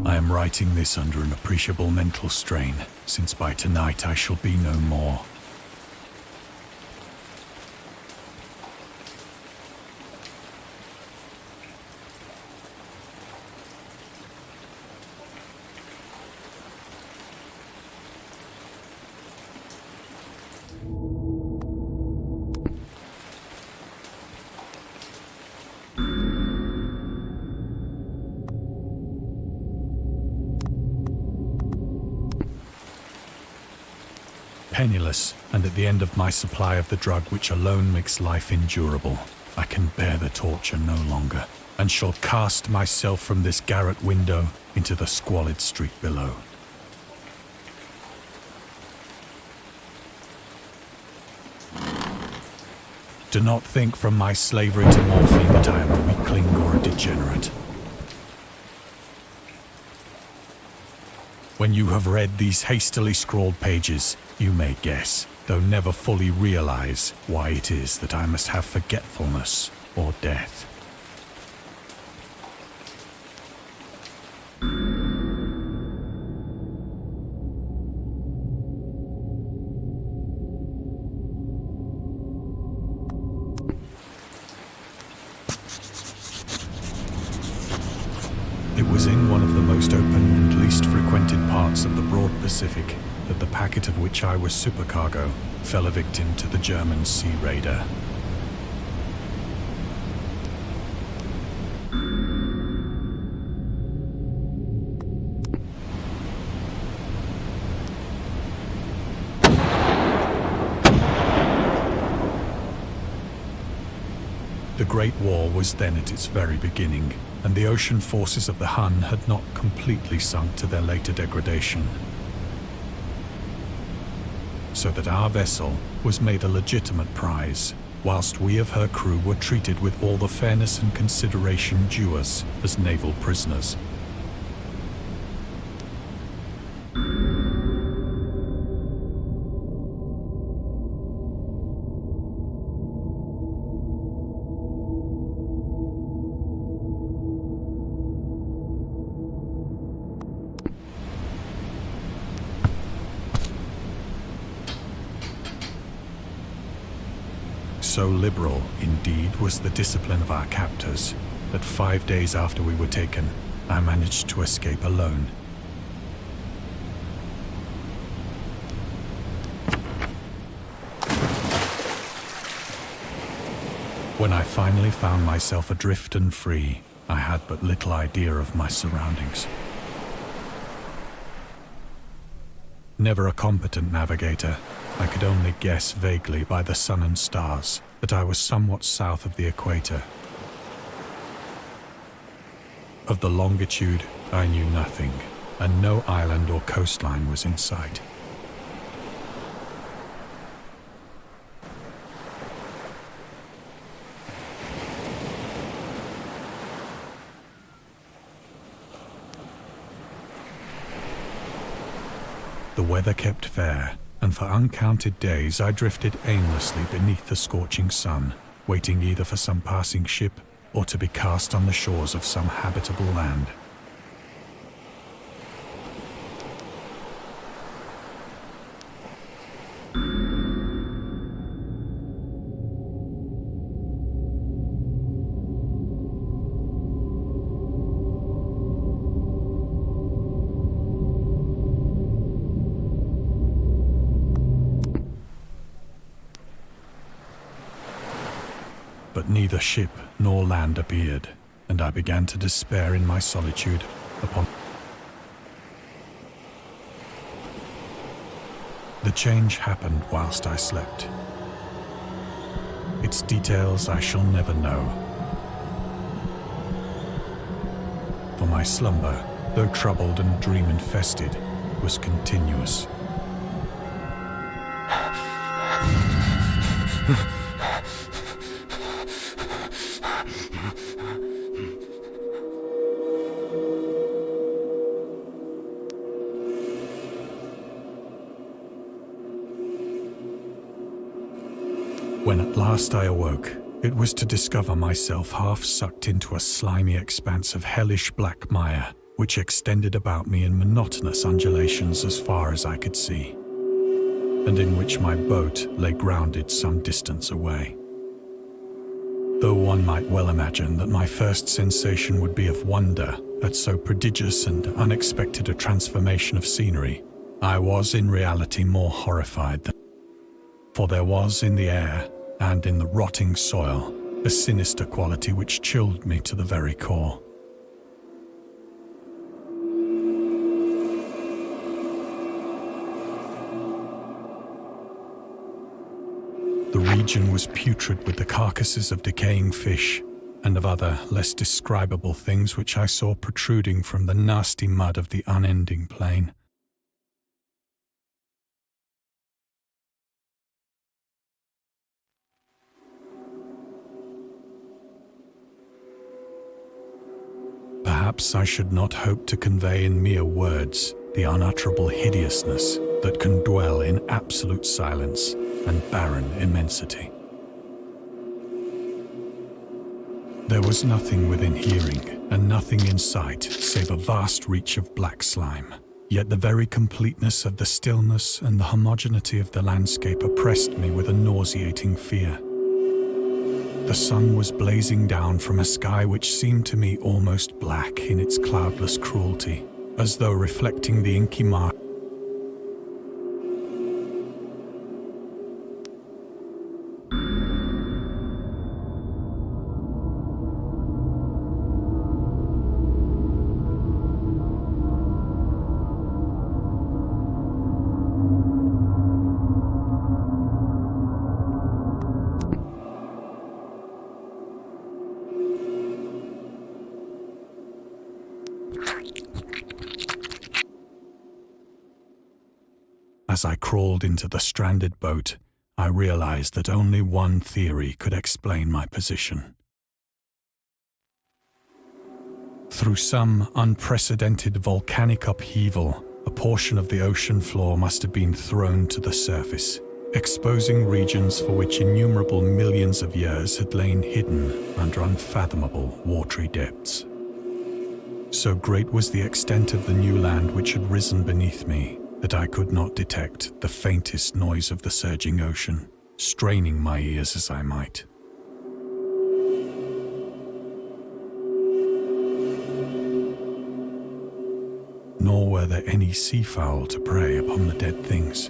I am writing this under an appreciable mental strain, since by tonight I shall be no more. Penniless, and at the end of my supply of the drug which alone makes life endurable, I can bear the torture no longer, and shall cast myself from this garret window into the squalid street below. Do not think from my slavery to morphine that I am a weakling or a degenerate. When you have read these hastily scrawled pages, you may guess, though never fully realize, why it is that I must have forgetfulness or death. It was in one of the most open and least frequented parts of the broad Pacific that the packet of which I was supercargo fell a victim to the German sea raider. The Great War was then at its very beginning, and the ocean forces of the Hun had not completely sunk to their later degradation. So that our vessel was made a legitimate prize, whilst we of her crew were treated with all the fairness and consideration due us as naval prisoners. So liberal, indeed, was the discipline of our captors, that 5 days after we were taken, I managed to escape alone. When I finally found myself adrift and free, I had but little idea of my surroundings. Never a competent navigator, I could only guess vaguely by the sun and stars that I was somewhat south of the equator. Of the longitude, I knew nothing, and no island or coastline was in sight. The weather kept fair, and for uncounted days I drifted aimlessly beneath the scorching sun, waiting either for some passing ship or to be cast on the shores of some habitable land. But neither ship nor land appeared, and I began to despair in my solitude upon... The change happened whilst I slept. Its details I shall never know. For my slumber, though troubled and dream-infested, was continuous. When at last I awoke, it was to discover myself half sucked into a slimy expanse of hellish black mire, which extended about me in monotonous undulations as far as I could see, and in which my boat lay grounded some distance away. Though one might well imagine that my first sensation would be of wonder at so prodigious and unexpected a transformation of scenery, I was in reality more horrified than, for there was in the air and in the rotting soil a sinister quality which chilled me to the very core. The region was putrid with the carcasses of decaying fish and of other less describable things which I saw protruding from the nasty mud of the unending plain. Perhaps I should not hope to convey in mere words the unutterable hideousness that can dwell in absolute silence and barren immensity. There was nothing within hearing and nothing in sight save a vast reach of black slime, yet the very completeness of the stillness and the homogeneity of the landscape oppressed me with a nauseating fear. The sun was blazing down from a sky which seemed to me almost black in its cloudless cruelty, as though reflecting the inky mark. As I crawled into the stranded boat, I realized that only one theory could explain my position. Through some unprecedented volcanic upheaval, a portion of the ocean floor must have been thrown to the surface, exposing regions for which innumerable millions of years had lain hidden under unfathomable watery depths. So great was the extent of the new land which had risen beneath me that I could not detect the faintest noise of the surging ocean, straining my ears as I might. Nor were there any seafowl to prey upon the dead things.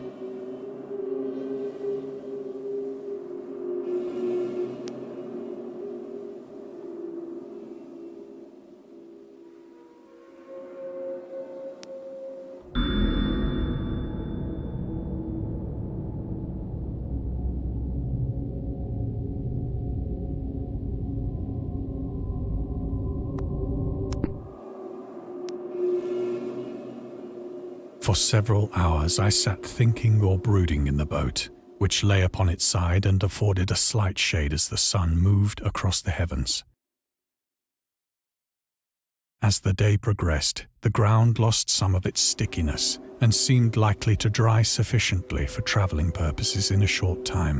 For several hours I sat thinking or brooding in the boat, which lay upon its side and afforded a slight shade as the sun moved across the heavens. As the day progressed, the ground lost some of its stickiness and seemed likely to dry sufficiently for traveling purposes in a short time.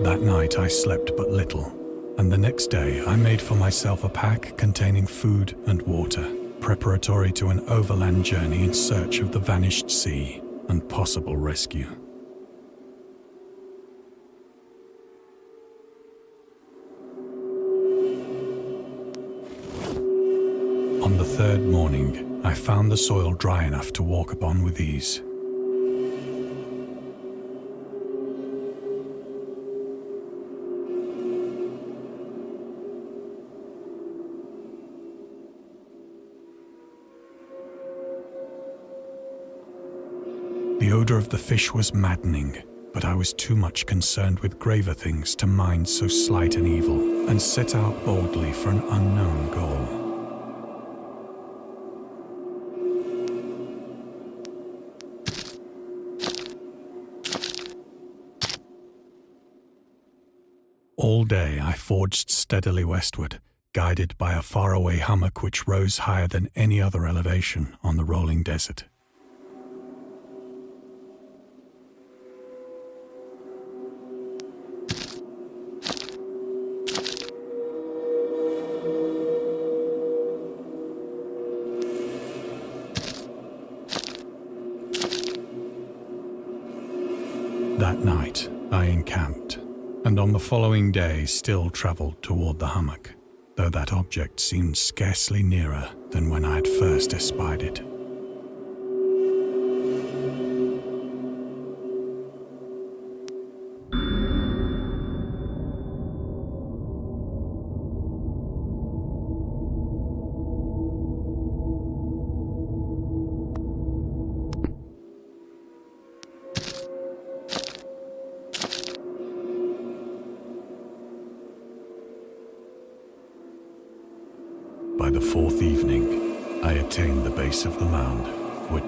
That night I slept but little, and the next day I made for myself a pack containing food and water, preparatory to an overland journey in search of the vanished sea and possible rescue. On the third morning, I found the soil dry enough to walk upon with ease. The odor of the fish was maddening, but I was too much concerned with graver things to mind so slight an evil, and set out boldly for an unknown goal. All day I forged steadily westward, guided by a faraway hummock which rose higher than any other elevation on the rolling desert. I encamped, and on the following day still travelled toward the hummock, though that object seemed scarcely nearer than when I had first espied it. By the fourth evening, I attained the base of the mound, with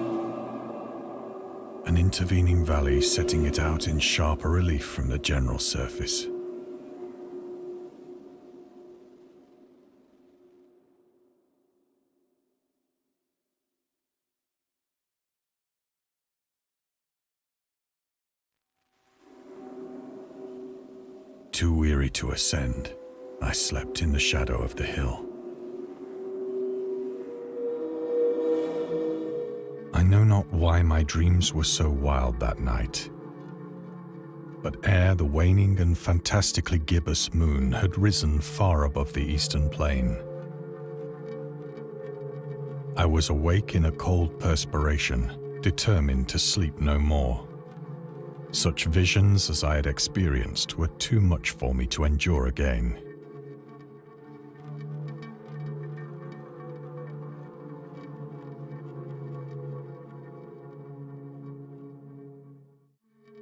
an intervening valley setting it out in sharper relief from the general surface. Too weary to ascend, I slept in the shadow of the hill. I know not why my dreams were so wild that night, but ere the waning and fantastically gibbous moon had risen far above the eastern plain, I was awake in a cold perspiration, determined to sleep no more. Such visions as I had experienced were too much for me to endure again.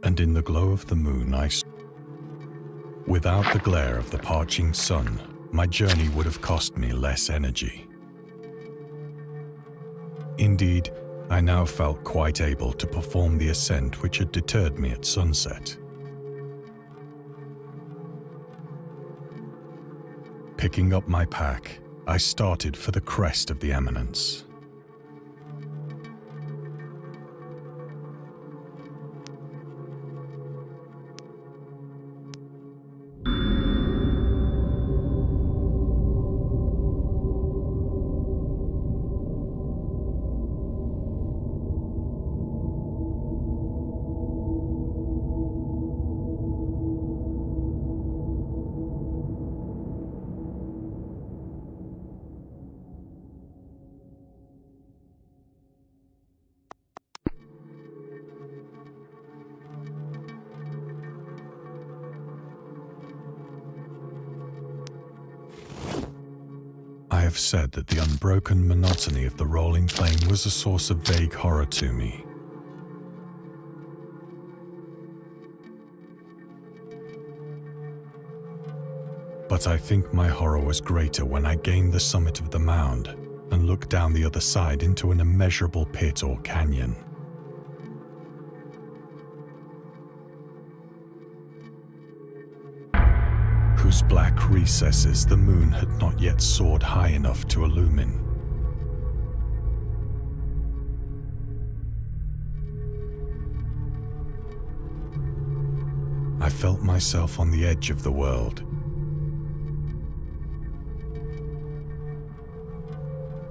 And in the glow of the moon without the glare of the parching sun, my journey would have cost me less energy. Indeed, I now felt quite able to perform the ascent which had deterred me at sunset. Picking up my pack, I started for the crest of the eminence. I have said that the unbroken monotony of the rolling plain was a source of vague horror to me. But I think my horror was greater when I gained the summit of the mound and looked down the other side into an immeasurable pit or canyon. Whose black recesses the moon had not yet soared high enough to illumine. I felt myself on the edge of the world,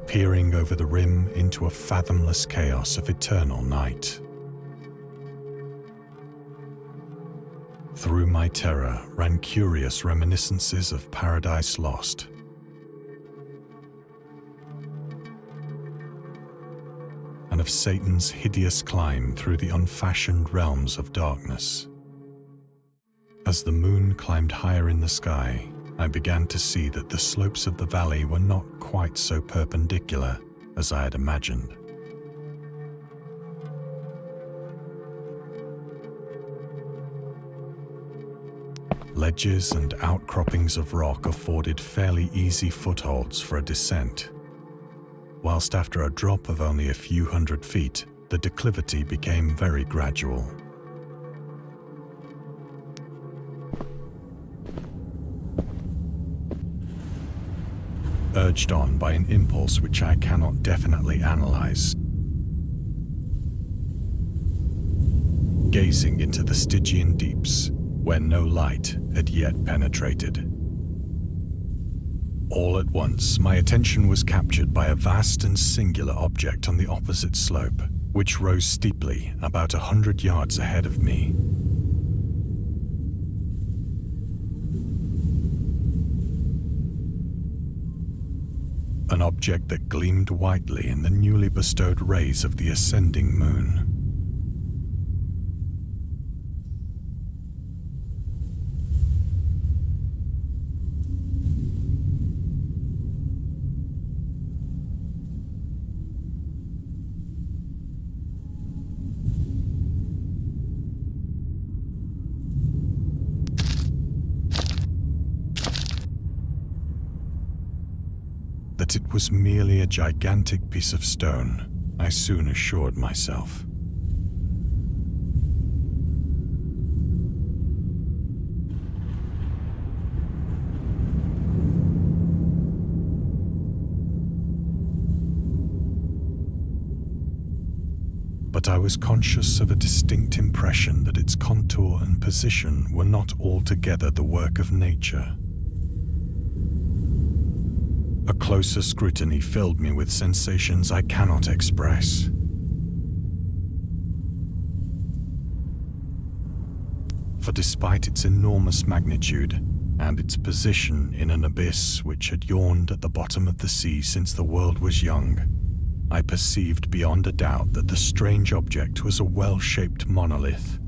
peering over the rim into a fathomless chaos of eternal night. Through my terror ran curious reminiscences of Paradise Lost. And of Satan's hideous climb through the unfashioned realms of darkness. As the moon climbed higher in the sky, I began to see that the slopes of the valley were not quite so perpendicular as I had imagined. Ledges and outcroppings of rock afforded fairly easy footholds for a descent, whilst after a drop of only a few hundred feet, the declivity became very gradual. Urged on by an impulse which I cannot definitely analyze, gazing into the Stygian deeps, where no light had yet penetrated. All at once, my attention was captured by a vast and singular object on the opposite slope, which rose steeply about 100 yards ahead of me. an object that gleamed whitely in the newly bestowed rays of the ascending moon. That it was merely a gigantic piece of stone, I soon assured myself. But I was conscious of a distinct impression that its contour and position were not altogether the work of nature. A closer scrutiny filled me with sensations I cannot express. For despite its enormous magnitude and its position in an abyss which had yawned at the bottom of the sea since the world was young, I perceived beyond a doubt that the strange object was a well-shaped monolith.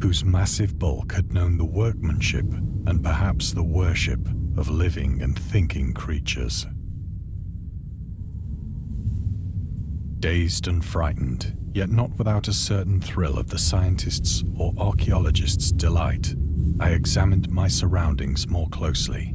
Whose massive bulk had known the workmanship and perhaps the worship of living and thinking creatures. Dazed and frightened, yet not without a certain thrill of the scientist's or archaeologist's delight, I examined my surroundings more closely.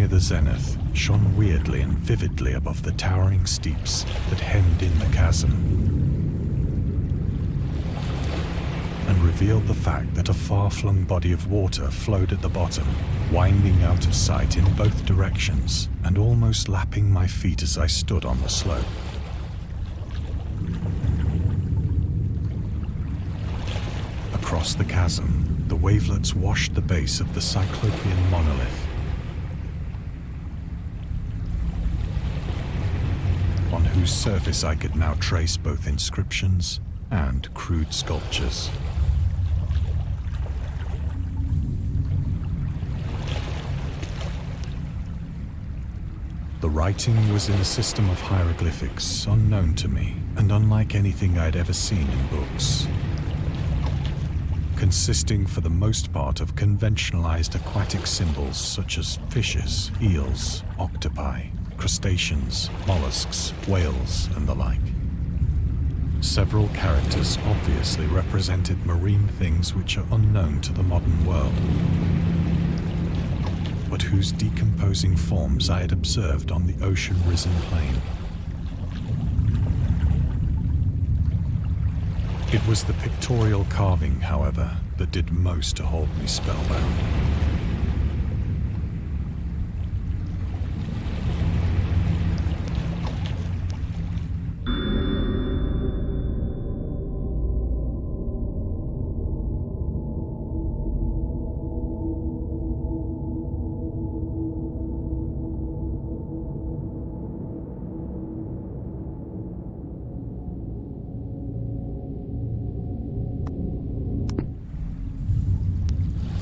The zenith shone weirdly and vividly above the towering steeps that hemmed in the chasm, and revealed the fact that a far-flung body of water flowed at the bottom, winding out of sight in both directions and almost lapping my feet as I stood on the slope. Across the chasm, the wavelets washed the base of the Cyclopean monolith, on whose surface I could now trace both inscriptions and crude sculptures. The writing was in a system of hieroglyphics unknown to me and unlike anything I'd ever seen in books, consisting for the most part of conventionalized aquatic symbols such as fishes, eels, octopi, crustaceans, mollusks, whales, and the like. Several characters obviously represented marine things which are unknown to the modern world, but whose decomposing forms I had observed on the ocean-risen plain. It was the pictorial carving, however, that did most to hold me spellbound.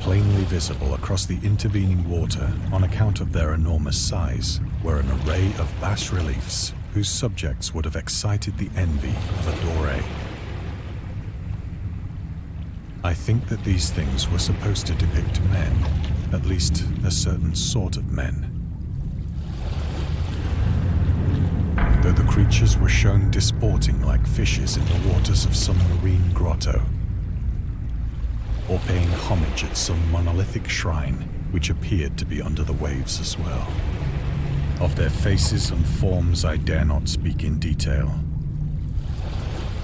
Plainly visible across the intervening water on account of their enormous size were an array of bas-reliefs whose subjects would have excited the envy of a Doré. I think that these things were supposed to depict men, at least a certain sort of men. Though the creatures were shown disporting like fishes in the waters of some marine grotto, or paying homage at some monolithic shrine which appeared to be under the waves as well. Of their faces and forms I dare not speak in detail,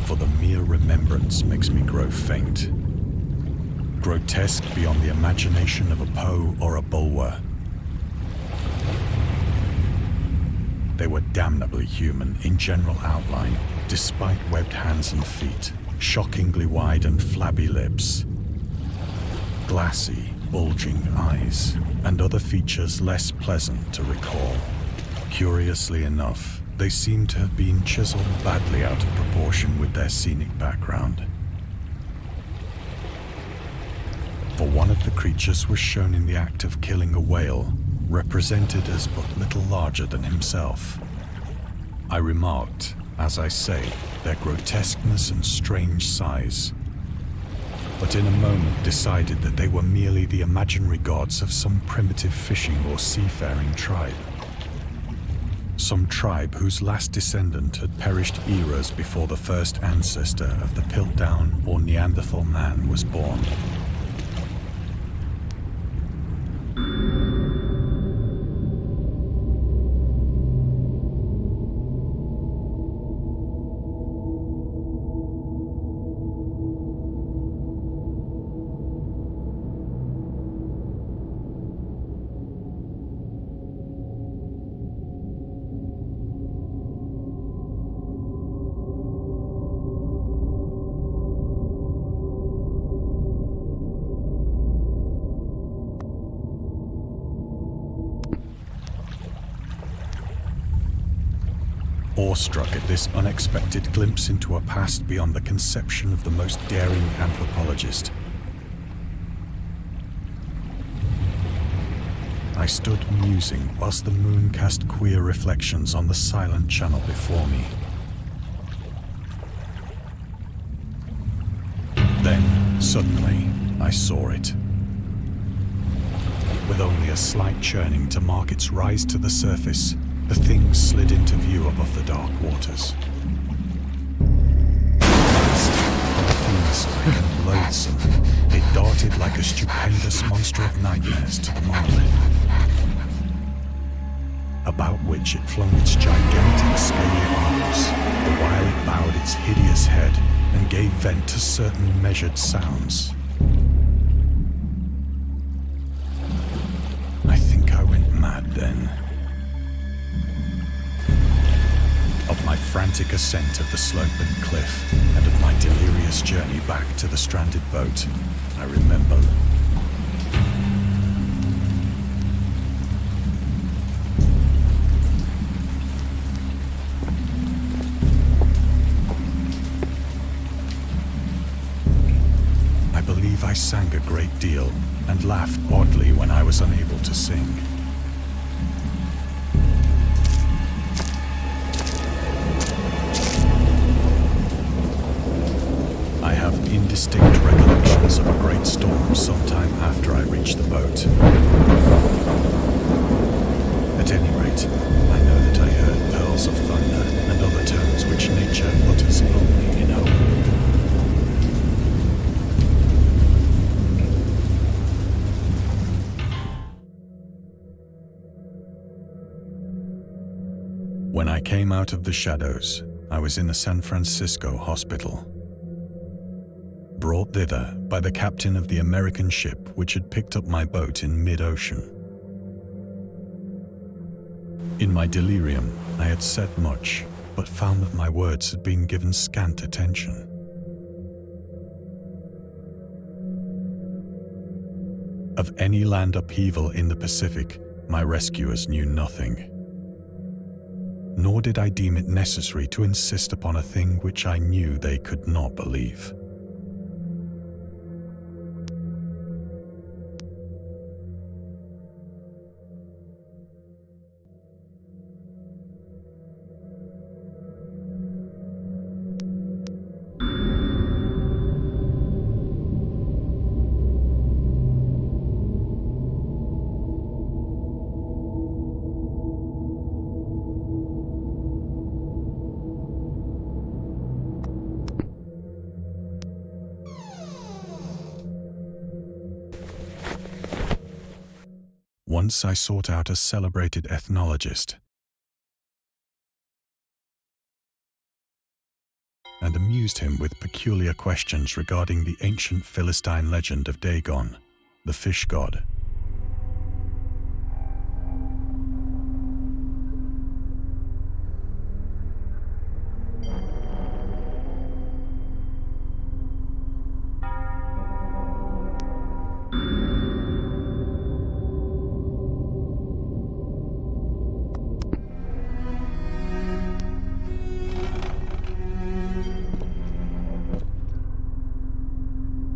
for the mere remembrance makes me grow faint. Grotesque beyond the imagination of a Poe or a Bulwer. They were damnably human in general outline, despite webbed hands and feet, shockingly wide and flabby lips. Glassy, bulging eyes, and other features less pleasant to recall. Curiously enough, they seem to have been chiseled badly out of proportion with their scenic background. For one of the creatures was shown in the act of killing a whale, represented as but little larger than himself. I remarked, as I say, their grotesqueness and strange size, but in a moment decided that they were merely the imaginary gods of some primitive fishing or seafaring tribe. Some tribe whose last descendant had perished eras before the first ancestor of the Piltdown or Neanderthal man was born. Awestruck at this unexpected glimpse into a past beyond the conception of the most daring anthropologist, I stood musing whilst the moon cast queer reflections on the silent channel before me. Then, suddenly, I saw it. With only a slight churning to mark its rise to the surface, the thing slid into view above the dark waters. Vast, profuse, and loathsome, it darted like a stupendous monster of nightmares to the monolith, about which it flung its gigantic scaly arms, the while it bowed its hideous head and gave vent to certain measured sounds. I think I went mad then. Of my frantic ascent of the sloping cliff and of my delirious journey back to the stranded boat, I remember. I believe I sang a great deal and laughed oddly when I was unable to sing. I have indistinct recollections of a great storm sometime after I reached the boat. At any rate, I know that I heard pearls of thunder and other tones which nature utters only in hope. When I came out of the shadows, I was in a San Francisco hospital, brought thither by the captain of the American ship which had picked up my boat in mid-ocean. In my delirium, I had said much, but found that my words had been given scant attention. Of any land upheaval in the Pacific, my rescuers knew nothing. Nor did I deem it necessary to insist upon a thing which I knew they could not believe. Once I sought out a celebrated ethnologist and amused him with peculiar questions regarding the ancient Philistine legend of Dagon, the fish god.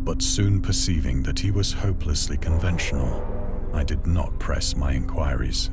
But soon perceiving that he was hopelessly conventional, I did not press my inquiries.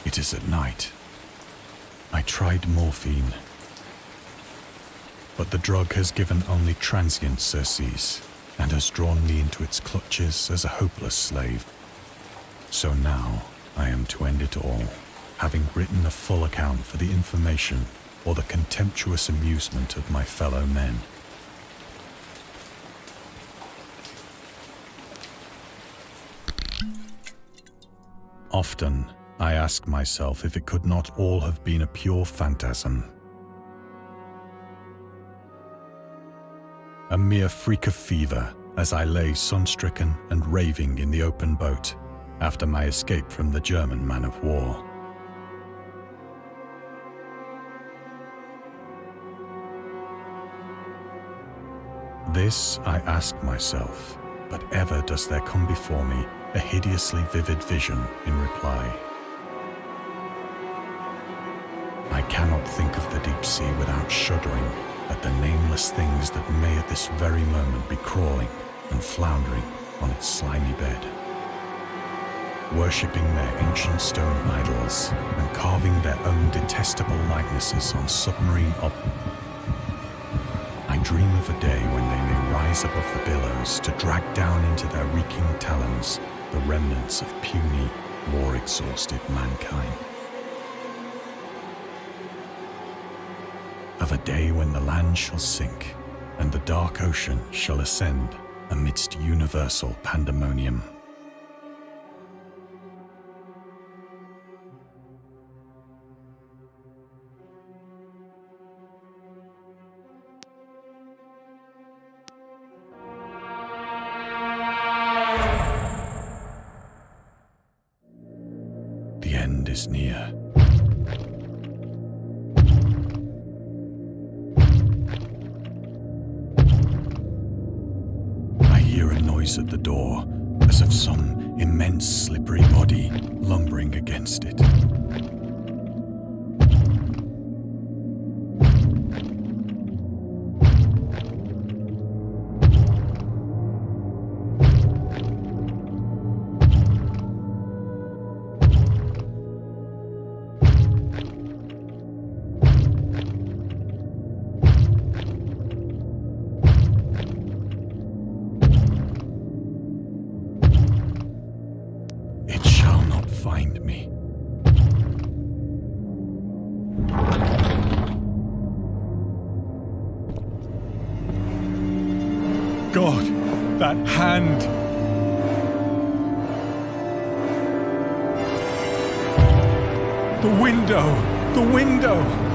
It is at night. I tried morphine, but the drug has given only transient surcease and has drawn me into its clutches as a hopeless slave. So now I am to end it all, having written a full account for the information or the contemptuous amusement of my fellow men. Often, I ask myself if it could not all have been a pure phantasm. A mere freak of fever as I lay sun-stricken and raving in the open boat after my escape from the German man of war. This I ask myself, but ever does there come before me a hideously vivid vision in reply. I cannot think of the deep sea without shuddering at the nameless things that may at this very moment be crawling and floundering on its slimy bed, worshipping their ancient stone idols and carving their own detestable likenesses on submarine I dream of a day when they may rise above the billows to drag down into their reeking talons the remnants of puny, war-exhausted mankind. Of a day when the land shall sink and the dark ocean shall ascend amidst universal pandemonium. The end is near. At the door, as of some immense slippery body lumbering against it. Find me. God, that hand! The window! The window!